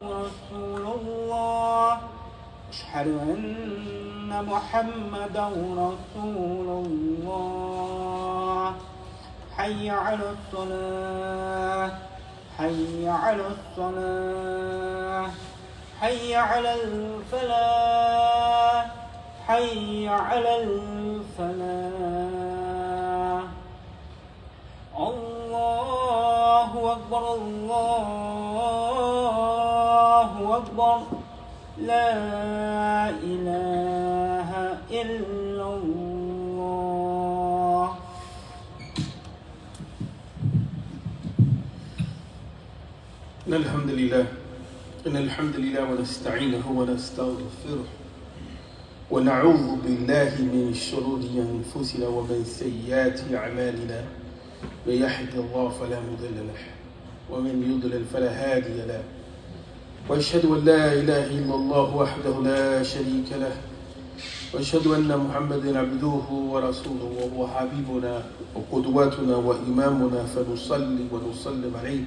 رسول الله أشهد أن محمدا رسول الله حي على الصلاة حي على الصلاة حي على الفلاح حي على الفلاح الله أكبر الله أكبر لا إله إلا الله. إن الحمد لله ونستعينه ونستغفره ونعوذ بالله من شرور أنفسنا ومن سيئات أعمالنا من يهد الله فلا مضل له ومن يضلل فلا هادي له وأشهد أن لا إله إلا الله وحده لا شريك له وأشهد أن محمدا عبده ورسوله وهو حبيبنا وقدوتنا وإمامنا فنصلي ونسلم عليه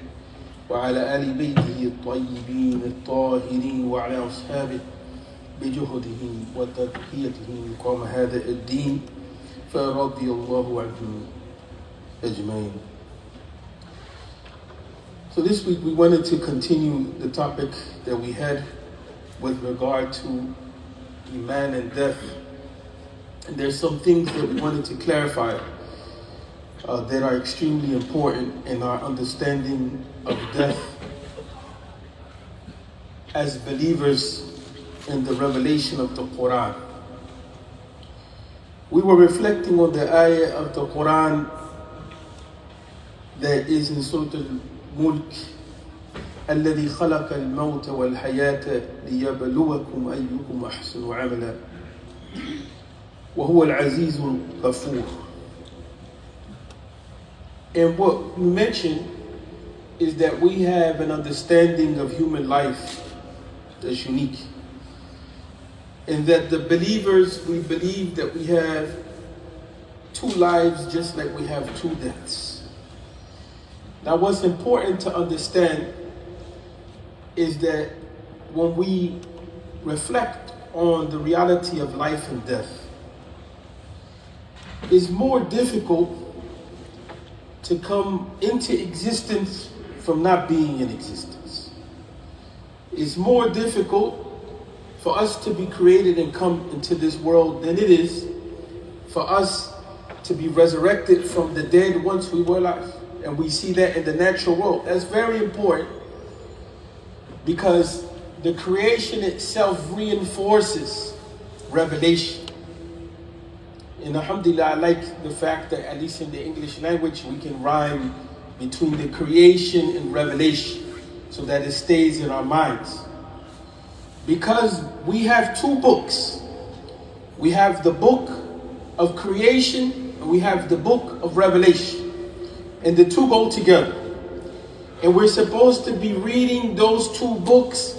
وعلى آل بيته الطيبين الطاهرين وعلى أصحابه بجهدهم وتضحيتهم قام هذا الدين فرضي الله عنهم أجمعين. So this week we wanted to continue the topic that we had with regard to Iman and death. And there's some things that we wanted to clarify that are extremely important in our understanding of death as believers in the revelation of the Quran. We were reflecting on the ayah of the Quran that is in Surah Al-Mulk, الذي خلق الموت والحياة ليبلوكم أيكم أحسن عملا وهو العزيز الغفور. And what we mentioned is that we have an understanding of human life that's unique. And that the believers, we believe that we have two lives just like we have two deaths. Now what's important to understand is that when we reflect on the reality of life and death, it's more difficult to come into existence from not being in existence. It's more difficult for us to be created and come into this world than it is for us to be resurrected from the dead once we were alive. And we see that in the natural world. That's very important because the creation itself reinforces revelation. And alhamdulillah, I like the fact that at least in the English language, we can rhyme between the creation and revelation so that it stays in our minds. Because we have two books. We have the book of creation and we have the book of revelation. And the two go together. And we're supposed to be reading those two books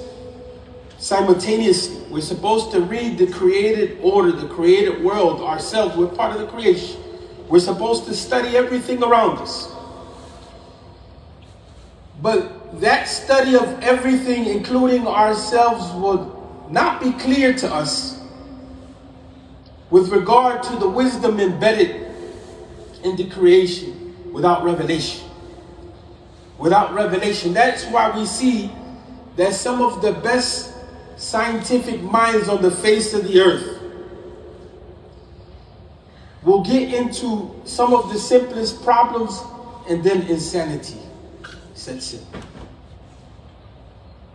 simultaneously. We're supposed to read the created order, the created world ourselves. We're part of the creation. We're supposed to study everything around us. But that study of everything, including ourselves, would not be clear to us with regard to the wisdom embedded in the creation without revelation. Without revelation. That's why we see that some of the best scientific minds on the face of the earth will get into some of the simplest problems and then insanity sets in.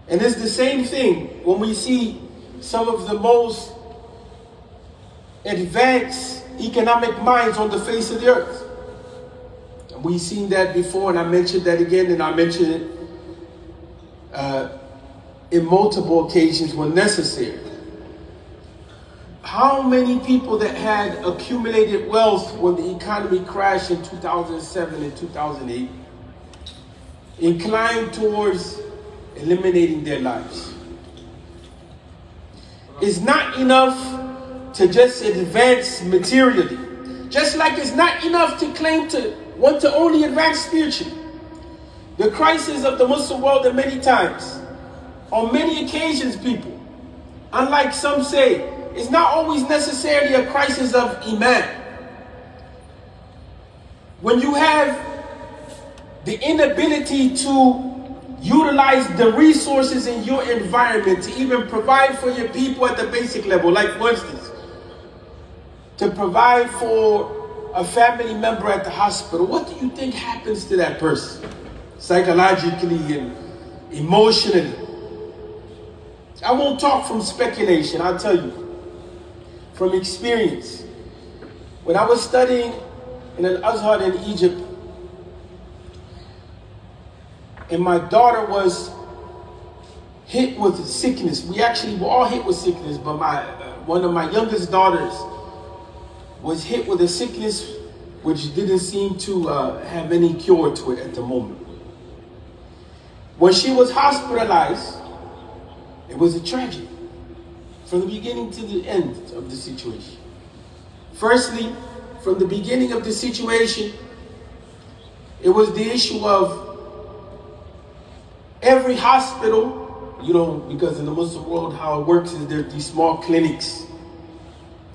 And it's the same thing when we see some of the most advanced economic minds on the face of the earth. And we've seen that before, and I mentioned that again, and I mentioned it in multiple occasions when necessary. How many people that had accumulated wealth when the economy crashed in 2007 and 2008 inclined towards eliminating their lives? It's not enough to just advance materially. Just like it's not enough to claim to want to only advance spiritually. The crisis of the Muslim world, and many times On many occasions, people, unlike some say, it's not always necessarily a crisis of Iman. When you have the inability to utilize the resources in your environment to even provide for your people at the basic level, like for instance, to provide for a family member at the hospital, what do you think happens to that person psychologically and emotionally? I won't talk from speculation, I'll tell you from experience. When I was studying in Al-Azhar in Egypt, and my daughter was hit with sickness. We actually were all hit with sickness, but one of my youngest daughters was hit with a sickness which didn't seem to have any cure to it at the moment. When she was hospitalized, it was a tragedy from the beginning to the end of the situation. Firstly, from the beginning of the situation, it was the issue of every hospital, because in the Muslim world, how it works is there are these small clinics.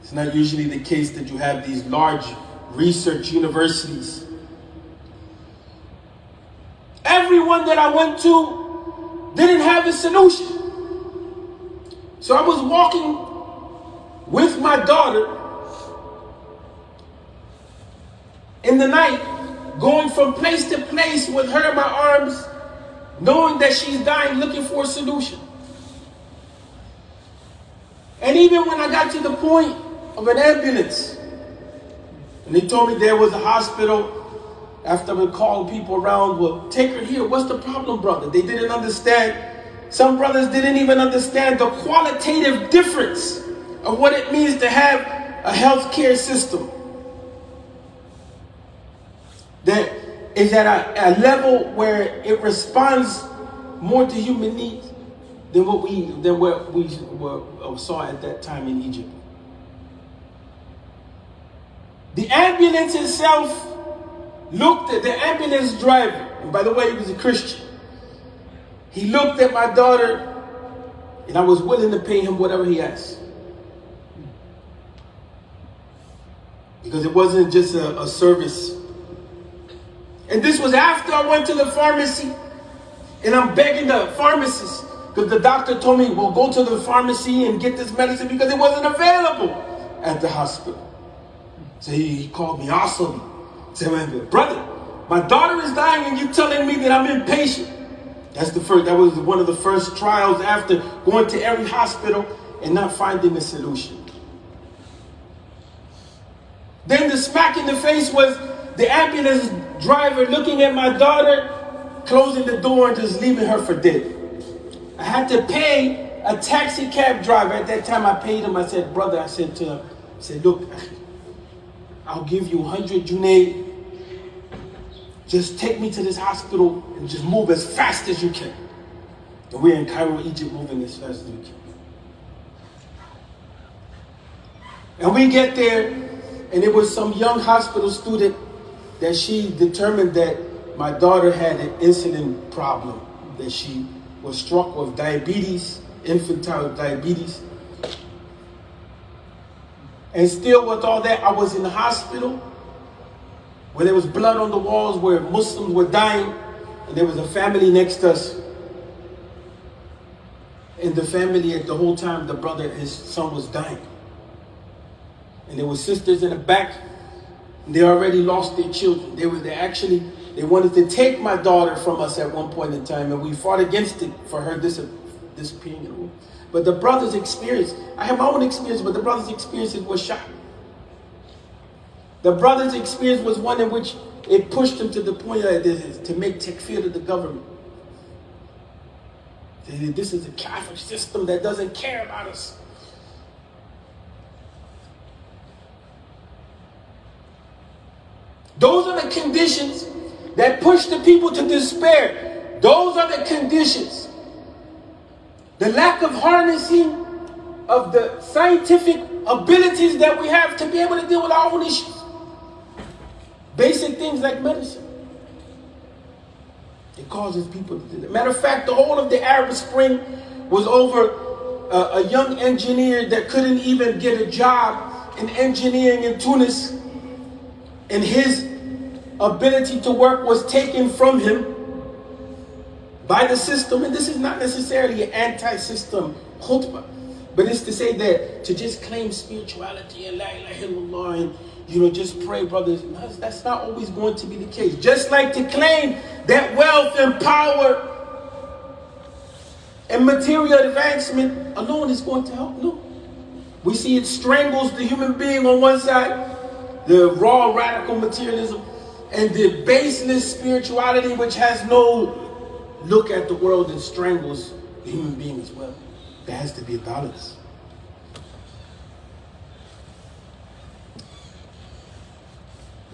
It's not usually the case that you have these large research universities. Everyone that I went to didn't have a solution. So I was walking with my daughter in the night, going from place to place with her in my arms, knowing that she's dying, looking for a solution. And even when I got to the point of an ambulance, and they told me there was a hospital, after I called people around, well, take her here. What's the problem, brother? They didn't understand. Some brothers didn't even understand the qualitative difference of what it means to have a healthcare system that is at a level where it responds more to human needs than what we saw at that time in Egypt. The ambulance itself looked at the ambulance driver, and by the way, he was a Christian. He looked at my daughter, and I was willing to pay him whatever he asked. Because it wasn't just a service. And this was after I went to the pharmacy, and I'm begging the pharmacist, because the doctor told me, well, go to the pharmacy and get this medicine because it wasn't available at the hospital. So he called me awesome. He said, brother, my daughter is dying and you're telling me that I'm impatient. That was one of the first trials after going to every hospital and not finding a solution. Then the smack in the face was the ambulance driver looking at my daughter, closing the door and just leaving her for dead. I had to pay a taxi cab driver. At that time I paid him. I said, brother, I said to him, look, I'll give you 100 Junaid. Just take me to this hospital and just move as fast as you can. And we're in Cairo, Egypt, moving as fast as we can. And we get there, and it was some young hospital student that she determined that my daughter had an insulin problem, that she was struck with diabetes, infantile diabetes. And still with all that, I was in the hospital where there was blood on the walls, where Muslims were dying, and there was a family next to us. And the family, at the whole time, the brother, his son was dying. And there were sisters in the back, and they already lost their children. They wanted to take my daughter from us at one point in time, and we fought against it for her disappearing. But the brother's experience, I have my own experience, but the brother's experience was shocking. The brother's experience was one in which it pushed him to the point to make takfir to the government. This is a Catholic system that doesn't care about us. Those are the conditions that push the people to despair. Those are the conditions. The lack of harnessing of the scientific abilities that we have to be able to deal with our own issues. Basic things like medicine. It causes people to do that. Matter of fact, the whole of the Arab Spring was over a young engineer that couldn't even get a job in engineering in Tunis, and his ability to work was taken from him by the system. And this is not necessarily an anti-system khutbah, but it's to say that to just claim spirituality and la ilaha illallah and just pray, brothers, that's not always going to be the case. Just like to claim that wealth and power and material advancement alone is going to help. No. We see it strangles the human being on one side, the raw radical materialism, and the baseless spirituality which has no look at the world and strangles the human being as well. There has to be a balance.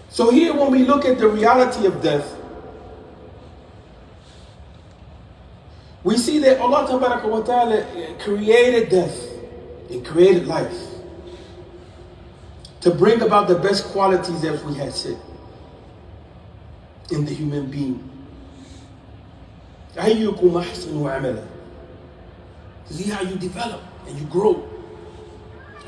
So here when we look at the reality of death, we see that Allah Ta'ala created death and created life to bring about the best qualities, as we had said, in the human being. أَيُّكُمْ أَحْسَنُ عَمَلًا. To see how you develop and you grow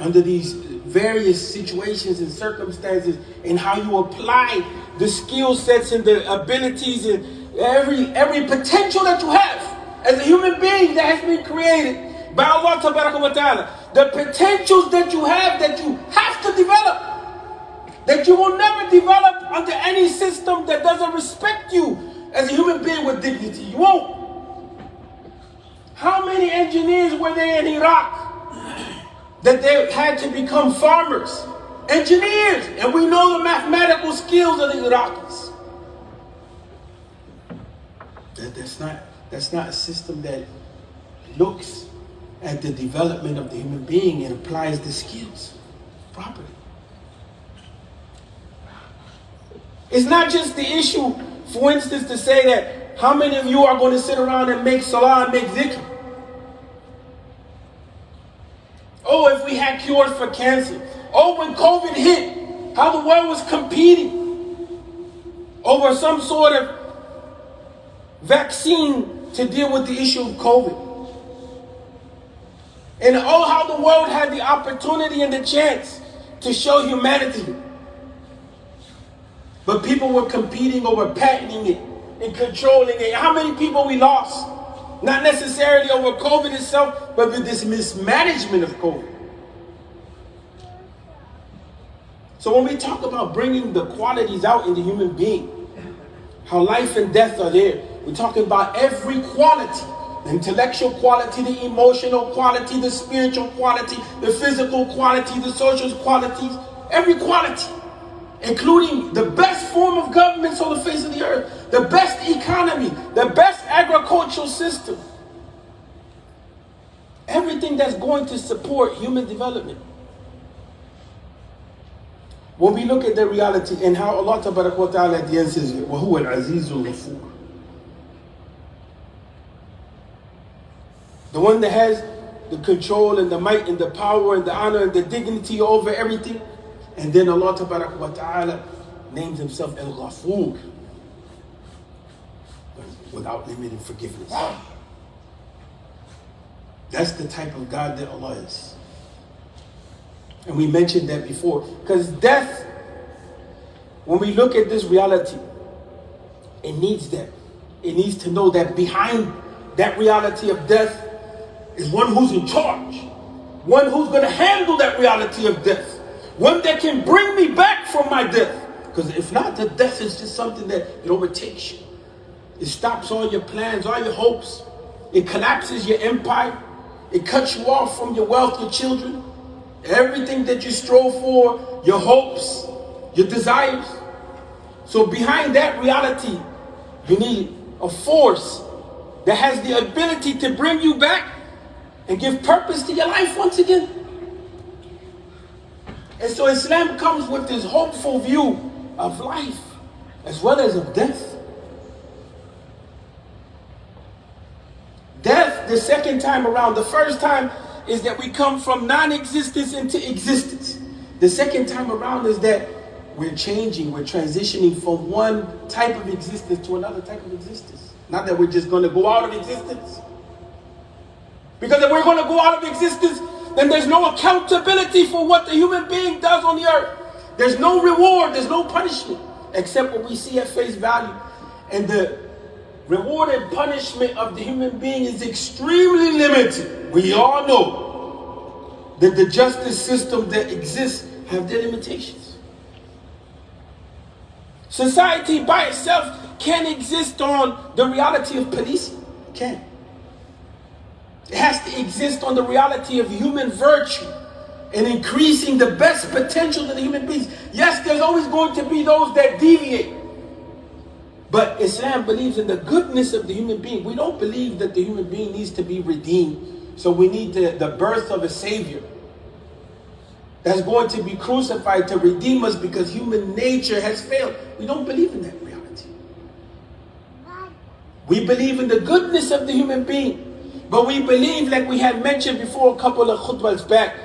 under these various situations and circumstances, and how you apply the skill sets and the abilities and every potential that you have as a human being that has been created by Allah Ta'ala. The potentials that you have to develop, that you will never develop under any system that doesn't respect you as a human being with dignity. You won't. How many engineers were there in Iraq that they had to become farmers? Engineers. And we know the mathematical skills of the Iraqis. That's not a system that looks at the development of the human being and applies the skills properly. It's not just the issue, for instance, to say that how many of you are going to sit around and make salah and make dhikr? Oh, if we had cures for cancer. Oh, when COVID hit, how the world was competing over some sort of vaccine to deal with the issue of COVID. And oh, how the world had the opportunity and the chance to show humanity. But people were competing over patenting it and controlling it. How many people we lost? Not necessarily over COVID itself, but with this mismanagement of COVID. So when we talk about bringing the qualities out in the human being, how life and death are there, we're talking about every quality. The intellectual quality, the emotional quality, the spiritual quality, the physical quality, the social qualities, every quality. Including the best form of governments on the face of the earth, the best economy, the best agricultural system. Everything that's going to support human development. When we look at the reality and how Allah Ta'ala at the end says, وَهُوَ الْعَزِيزُ الْغَفُورُ. The one that has the control and the might and the power and the honor and the dignity over everything. And then Allah Ta'ala names himself Al-Ghafur, without limiting forgiveness. That's the type of God that Allah is. And we mentioned that before. Because death, when we look at this reality, it needs that. It needs to know that behind that reality of death is one who's in charge. One who's going to handle that reality of death. One that can bring me back from my death. Because if not, the death is just something that it overtakes you. It stops all your plans, all your hopes. It collapses your empire. It cuts you off from your wealth, your children. Everything that you strove for, your hopes, your desires. So behind that reality, you need a force that has the ability to bring you back and give purpose to your life once again. And so Islam comes with this hopeful view of life as well as of death. Death, the second time around. The first time is that we come from non-existence into existence. The second time around is that we're changing, we're transitioning from one type of existence to another type of existence. Not that we're just going to go out of existence. Because if we're going to go out of existence, then there's no accountability for what the human being does on the earth. There's no reward, there's no punishment, except what we see at face value. And the reward and punishment of the human being is extremely limited. We all know that the justice system that exists have their limitations. Society by itself can't exist on the reality of policing. It can't. It has to exist on the reality of human virtue and increasing the best potential of the human beings. Yes, there's always going to be those that deviate. But Islam believes in the goodness of the human being. We don't believe that the human being needs to be redeemed. So we need the birth of a savior that's going to be crucified to redeem us because human nature has failed. We don't believe in that reality. We believe in the goodness of the human being. But we believe, like we had mentioned before a couple of khutbahs back,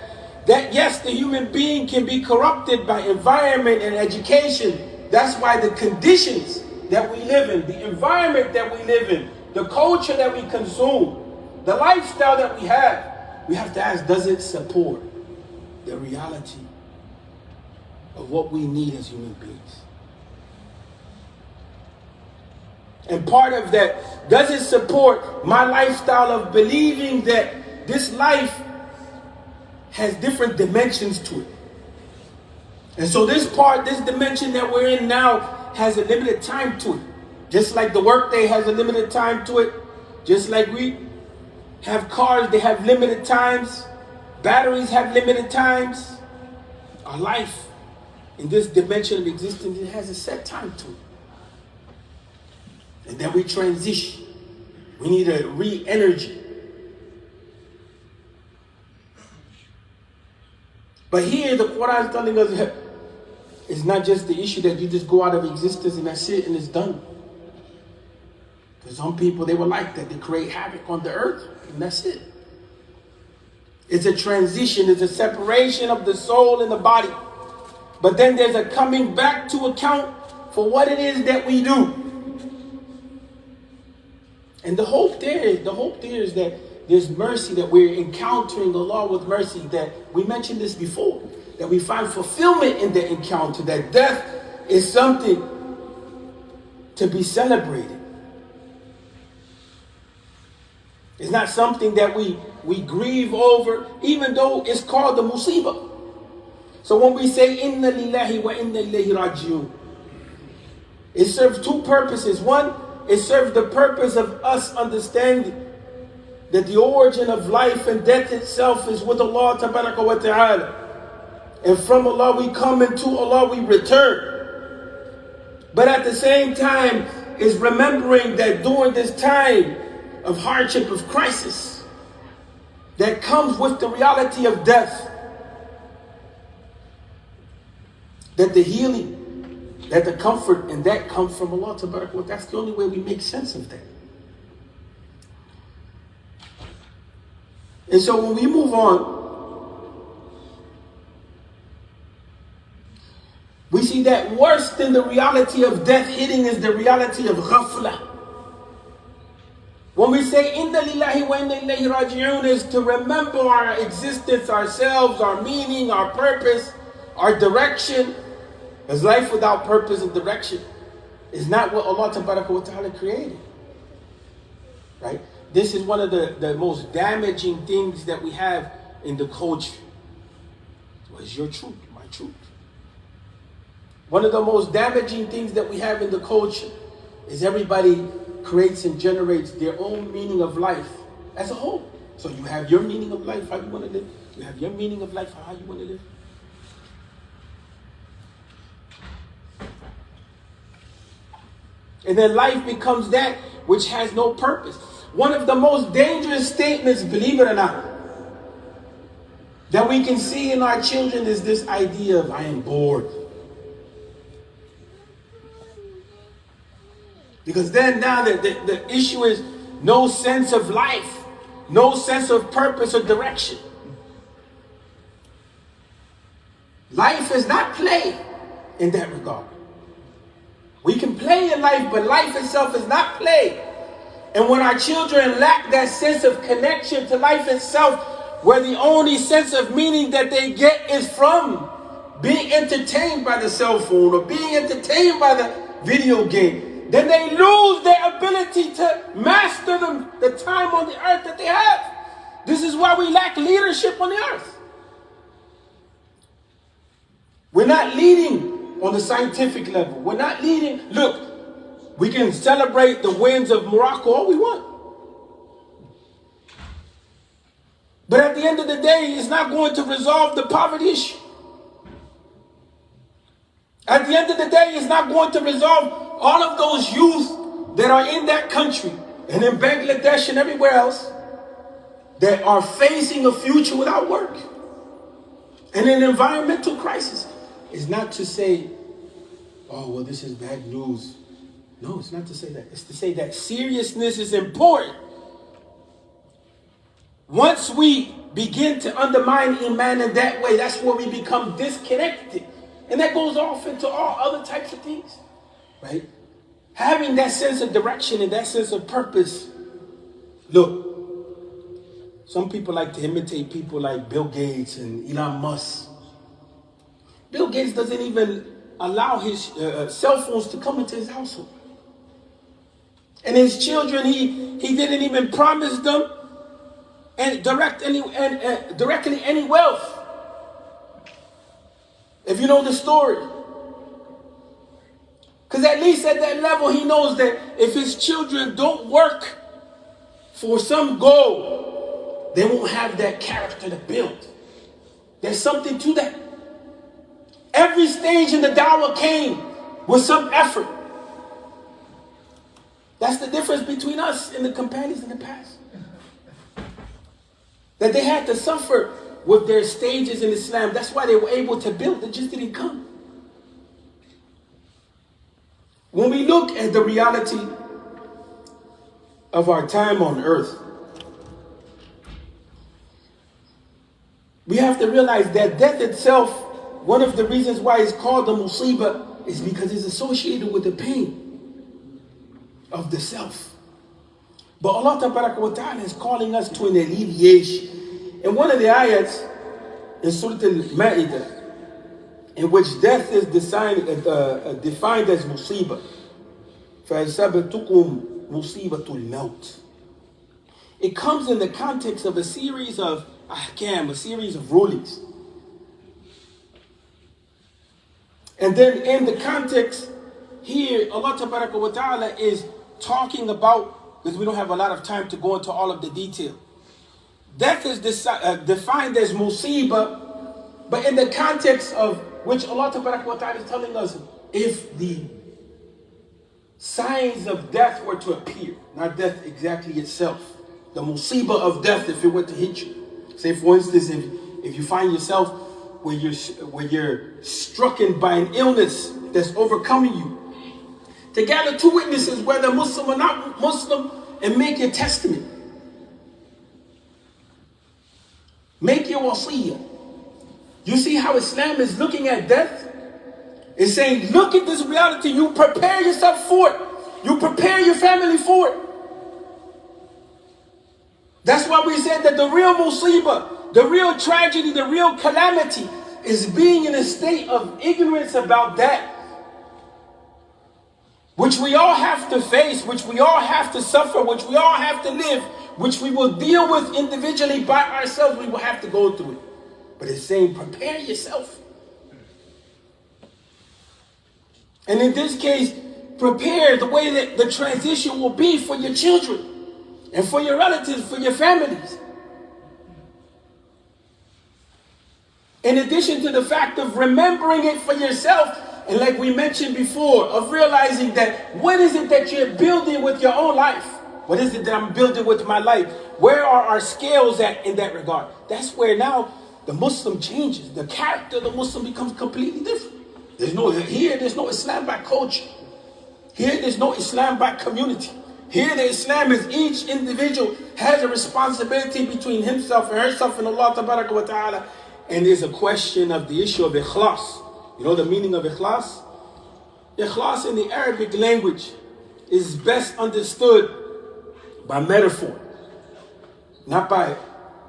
that yes, the human being can be corrupted by environment and education. That's why the conditions that we live in, the environment that we live in, the culture that we consume, the lifestyle that we have to ask, does it support the reality of what we need as human beings? And part of that, does it support my lifestyle of believing that this life has different dimensions to it? And so this dimension that we're in now has a limited time to it. Just like the workday has a limited time to it. Just like we have cars, they have limited times. Batteries have limited times. Our life in this dimension of existence, it has a set time to it. And then we transition. We need a re-energy. But here the Quran is telling us that it's not just the issue that you just go out of existence and that's it and it's done. Because some people, they were like that. They create havoc on the earth and that's it. It's a transition. It's a separation of the soul and the body. But then there's a coming back to account for what it is that we do. And the hope there is that there's mercy, that we're encountering Allah with mercy, that we mentioned this before, that we find fulfillment in the encounter, that death is something to be celebrated. It's not something that we grieve over, even though it's called the musibah. So when we say inna lillahi wa inna ilayhi raji'un, it serves two purposes. One, it serves the purpose of us understanding that the origin of life and death itself is with Allah tabaraka wa ta'ala. And from Allah we come, and to Allah we return. But at the same time is remembering that during this time of hardship, of crisis, that comes with the reality of death, that the healing, that the comfort, and that comes from Allah tabaraka wa ta'ala. That's the only way we make sense of that. And so when we move on, we see that worse than the reality of death hitting is the reality of ghafla. When we say inna lillahi wa inna ilayhi raji'un, is to remember our existence, ourselves, our meaning, our purpose, our direction. Because life without purpose and direction is not what Allah tabaraka wa ta'ala created. Right? This is one of the most damaging things that we have in the culture. What is your truth? My truth. One of the most damaging things that we have in the culture is everybody creates and generates their own meaning of life as a whole. So you have your meaning of life, how you want to live. You have your meaning of life, how you want to live. And then life becomes that which has no purpose. One of the most dangerous statements, believe it or not, that we can see in our children is this idea of, I am bored. Because then now the issue is no sense of life, no sense of purpose or direction. Life is not play in that regard. We can play in life, but life itself is not play. And when our children lack that sense of connection to life itself, where the only sense of meaning that they get is from being entertained by the cell phone or being entertained by the video game, then they lose their ability to master the time on the earth that they have. This is why we lack leadership on the earth. We're not leading on the scientific level. We're not leading. Look, we can celebrate the wins of Morocco all we want. But at the end of the day, it's not going to resolve the poverty issue. At the end of the day, it's not going to resolve all of those youth that are in that country and in Bangladesh and everywhere else that are facing a future without work and an environmental crisis. It's not to say, oh, well, this is bad news. No, it's not to say that. It's to say that seriousness is important. Once we begin to undermine Iman in that way, that's where we become disconnected. And that goes off into all other types of things, right? Having that sense of direction and that sense of purpose. Look, some people like to imitate people like Bill Gates and Elon Musk. Bill Gates doesn't even allow his cell phones to come into his household. And his children, he didn't even promise them and directly any wealth. If you know the story. Because at least at that level, he knows that if his children don't work for some goal, they won't have that character to build. There's something to that. Every stage in the dawah came with some effort. That's the difference between us and the companions in the past. That they had to suffer with their stages in Islam. That's why they were able to build. It just didn't come. When we look at the reality of our time on earth, we have to realize that death itself, one of the reasons why it's called the musibah is because it's associated with the pain of the self. But Allah Ta'ala is calling us to an alleviation. And one of the ayats in Surah Al-Ma'idah, in which death is defined as musibah. فَأَصَابَتْكُمْ مُصِيبَةُ الْمَوْتِ. It comes in the context of a series of ahkam, a series of rulings. And then in the context here, Allah Ta'ala is talking about, because we don't have a lot of time to go into all of the detail. Death is defined as musibah, but in the context of which Allah Ta'ala is telling us, if the signs of death were to appear, not death exactly itself, the musibah of death if it were to hit you. Say for instance, if you find yourself where you're strucken by an illness that's overcoming you, to gather two witnesses, whether Muslim or not Muslim, and make your testament. Make your wasiyah. You see how Islam is looking at death? It's saying, look at this reality. You prepare yourself for it. You prepare your family for it. That's why we said that the real musibah, the real tragedy, the real calamity is being in a state of ignorance about that which we all have to face, which we all have to suffer, which we all have to live, which we will deal with individually by ourselves. We will have to go through it. But it's saying, prepare yourself. And in this case, prepare the way that the transition will be for your children and for your relatives, for your families. In addition to the fact of remembering it for yourself, and like we mentioned before, of realizing that what is it that you're building with your own life? What is it that I'm building with my life? Where are our scales at in that regard? That's where now the Muslim changes. The character of the Muslim becomes completely different. There's no Islam by culture. Here there's no Islam by community. Here the Islam is each individual has a responsibility between himself and herself and Allah Ta'ala. And there's a question of the issue of ikhlas. You know the meaning of ikhlas? Ikhlas in the Arabic language is best understood by metaphor, not by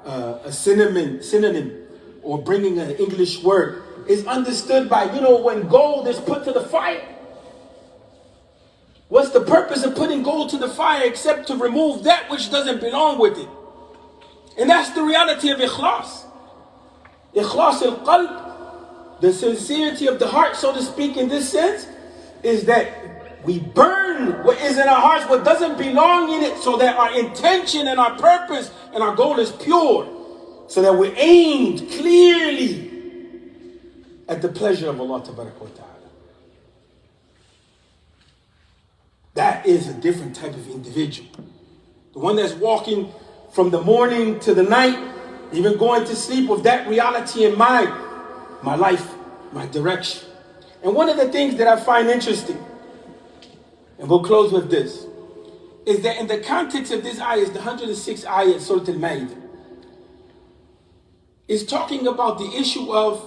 a synonym or bringing an English word, is understood by, when gold is put to the fire. What's the purpose of putting gold to the fire except to remove that which doesn't belong with it? And that's the reality of ikhlas. Ikhlas al-qalb, the sincerity of the heart, so to speak, in this sense, is that we burn what is in our hearts, what doesn't belong in it, so that our intention and our purpose and our goal is pure, so that we're aimed clearly at the pleasure of Allah Tabaraka wa Ta'ala. That is a different type of individual. The one that's walking from the morning to the night, even going to sleep with that reality in mind. My life, my direction. And one of the things that I find interesting, and we'll close with this, is that in the context of this ayah, the 106th ayah, Surah Al-Ma'idah, is talking about the issue of,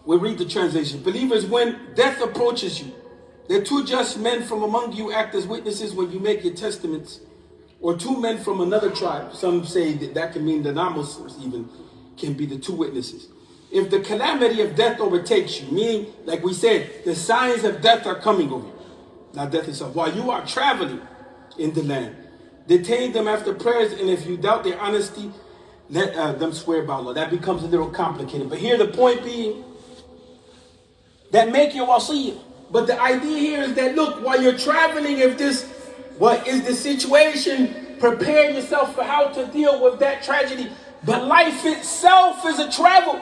we'll read the translation. Believers, when death approaches you, let two just men from among you act as witnesses when you make your testaments, or two men from another tribe. Some say that can mean the non-Muslims even can be the two witnesses. If the calamity of death overtakes you, meaning, like we said, the signs of death are coming over you, not death itself, while you are traveling in the land, detain them after prayers, and if you doubt their honesty, let them swear by Allah. That becomes a little complicated. But here the point being that make your wasiyah. But the idea here is that, look, while you're traveling, if this, what is the situation, prepare yourself for how to deal with that tragedy. But life itself is a travel.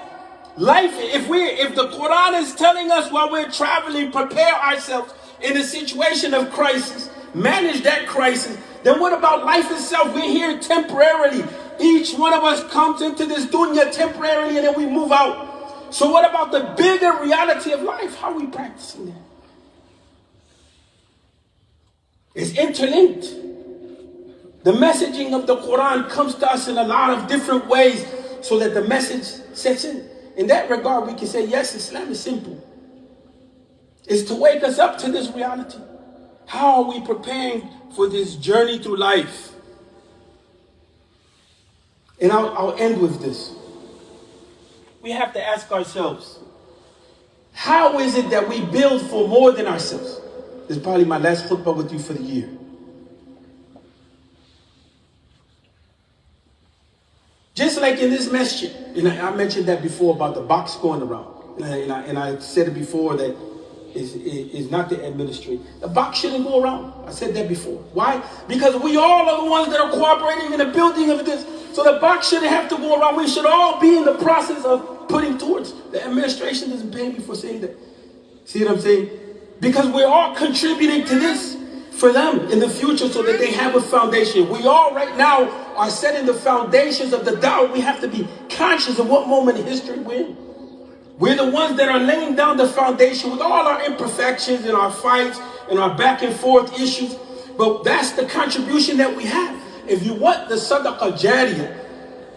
Life, if the Quran is telling us while we're traveling, prepare ourselves in a situation of crisis, manage that crisis, then what about life itself? We're here temporarily. Each one of us comes into this dunya temporarily and then we move out. So what about the bigger reality of life? How are we practicing that? It's interlinked. The messaging of the Quran comes to us in a lot of different ways so that the message sets in. In that regard, we can say, yes, Islam is simple. It's to wake us up to this reality. How are we preparing for this journey through life? And I'll end with this. We have to ask ourselves, how is it that we build for more than ourselves? This is probably my last khutbah with you for the year. Just like in this masjid, and I mentioned that before about the box going around. And I said it before that is not the administrator. The box shouldn't go around. I said that before. Why? Because we all are the ones that are cooperating in the building of this. So the box shouldn't have to go around. We should all be in the process of putting towards. The administration doesn't pay me for saying that. See what I'm saying? Because we're all contributing to this for them in the future so that they have a foundation. We all right now are setting the foundations of the da'wah. We have to be conscious of what moment in history we're in. We're the ones that are laying down the foundation with all our imperfections and our fights and our back and forth issues. But that's the contribution that we have. If you want the sadaqah jariyah,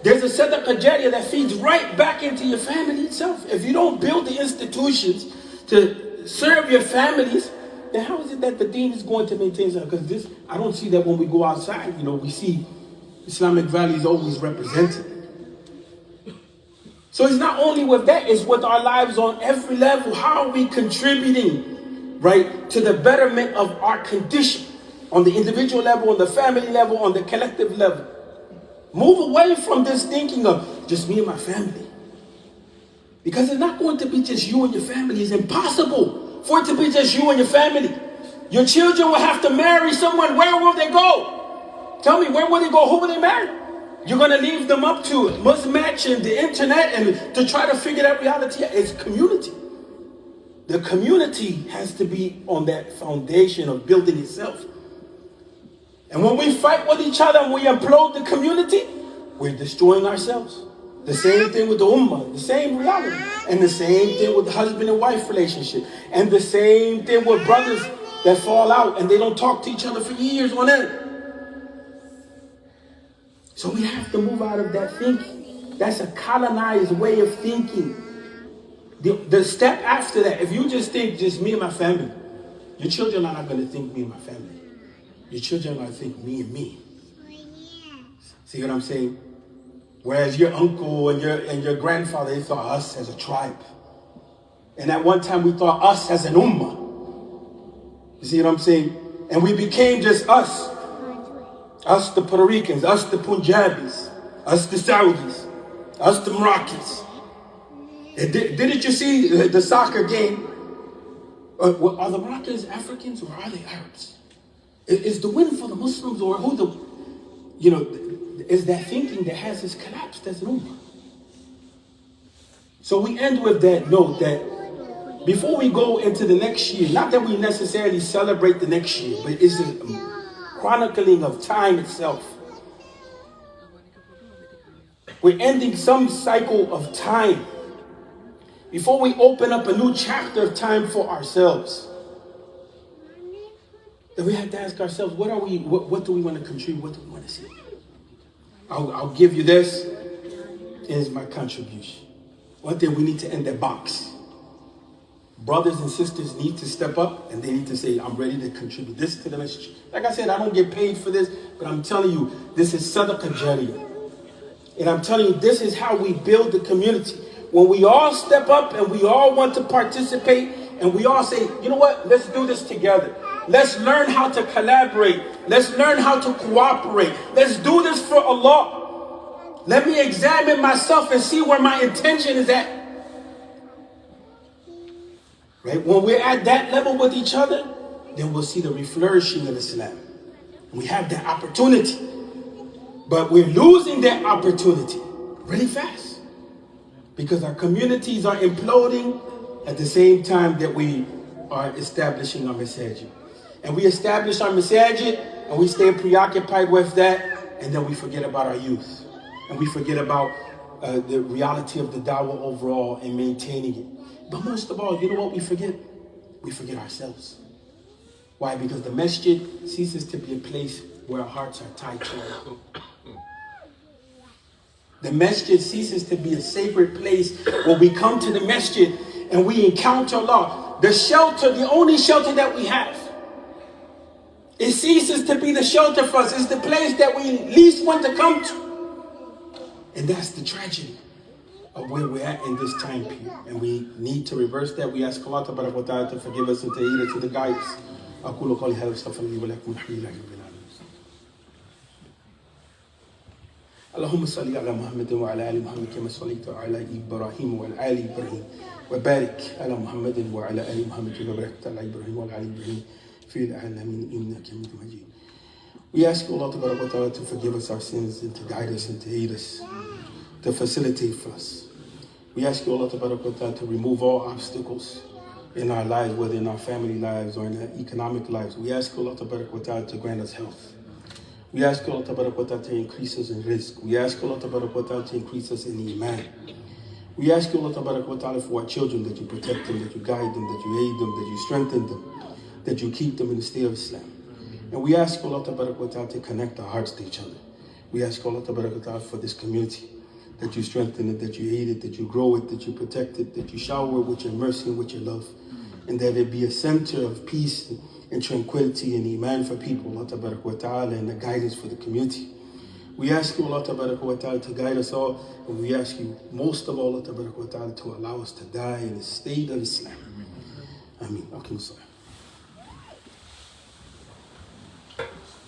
there's a sadaqah jariyah that feeds right back into your family itself. If you don't build the institutions to serve your families, then how is it that the deen is going to maintain that? Because this, I don't see that when we go outside. We see Islamic values always represented. So it's not only with that, it's with our lives on every level. How are we contributing, right, to the betterment of our condition? On the individual level, on the family level, on the collective level. Move away from this thinking of just me and my family. Because it's not going to be just you and your family. It's impossible for it to be just you and your family. Your children will have to marry someone. Where will they go? Tell me, where will they go? Who will they marry? You're going to leave them up to mismatch and the internet and to try to figure that reality out. It's community. The community has to be on that foundation of building itself. And when we fight with each other and we implode the community, we're destroying ourselves. The same thing with the ummah, the same reality. And the same thing with the husband and wife relationship. And the same thing with brothers that fall out and they don't talk to each other for years on end. So we have to move out of that thinking. That's a colonized way of thinking. The step after that, if you just think just me and my family, your children are not going to think me and my family. Your children are going to think me and me. See what I'm saying? Whereas your uncle and your grandfather, they thought us as a tribe. And at one time we thought us as an ummah. You see what I'm saying? And we became just us. Us the Puerto Ricans, us the Punjabis, us the Saudis, us the Moroccans. Didn't you see the soccer game? Are the Moroccans Africans or are they Arabs? Is the win for the Muslims or who is that thinking that has us collapsed as an ummah? So we end with that note that before we go into the next year, not that we necessarily celebrate the next year, but it's a chronicling of time itself. We're ending some cycle of time before we open up a new chapter of time for ourselves. Then we have to ask ourselves, what do we want to contribute? What do we want to see? I'll give you this. Here's my contribution. One thing, we need to end that box. Brothers and sisters need to step up and they need to say, I'm ready to contribute this to the message. Like I said, I don't get paid for this, but I'm telling you, this is sadaqah jariyah. And I'm telling you, this is how we build the community. When we all step up and we all want to participate and we all say, you know what, let's do this together. Let's learn how to collaborate. Let's learn how to cooperate. Let's do this for Allah. Let me examine myself and see where my intention is at. Right? When we're at that level with each other, then we'll see the reflourishing of Islam. We have that opportunity. But we're losing that opportunity really fast. Because our communities are imploding at the same time that we are establishing our masajid. And we establish our masajid and we stay preoccupied with that, and then we forget about our youth. And we forget about the reality of the dawah overall and maintaining it. But most of all, you know what we forget? We forget ourselves. Why? Because the masjid ceases to be a place where our hearts are tied to it. The masjid ceases to be a sacred place where we come to the masjid and we encounter Allah. The shelter, the only shelter that we have. It ceases to be the shelter for us. It's the place that we least want to come to. And that's the tragedy of where we're at in this time period. And we need to reverse that. We ask Allah to forgive us and to lead us to the guidance. أقول قولي هذا واستغفر لي ولكم الحمد لله رب العالمين. اللهم صل على محمد وعلى آل محمد كما صليت على إبراهيم وعلى آل إبراهيم وبارك على محمد وعلى آل محمد كما باركت على إبراهيم وعلى آل إبراهيم في العالمين إنك حميد مجيد. We ask Allah to forgive us our sins and to guide us and to aid us, to facilitate for us. We ask Allah to remove all obstacles in our lives, whether in our family lives or in our economic lives. We ask Allah to grant us health. We ask Allah to increase us in rizq. We ask Allah to increase us in Iman. We ask Allah for our children, that you protect them, that you guide them, that you aid them, that you strengthen them, that you keep them in the state of Islam. And we ask Allah to connect our hearts to each other. We ask Allah for this community, that you strengthen it, that you aid it, that you grow it, that you protect it, that you shower it with your mercy and with your love, and that it be a center of peace and tranquility and Iman for people, Allah and the guidance for the community. We ask you, Allah to guide us all, and we ask you most of all, Allah to allow us to die in the state of Islam. Ameen.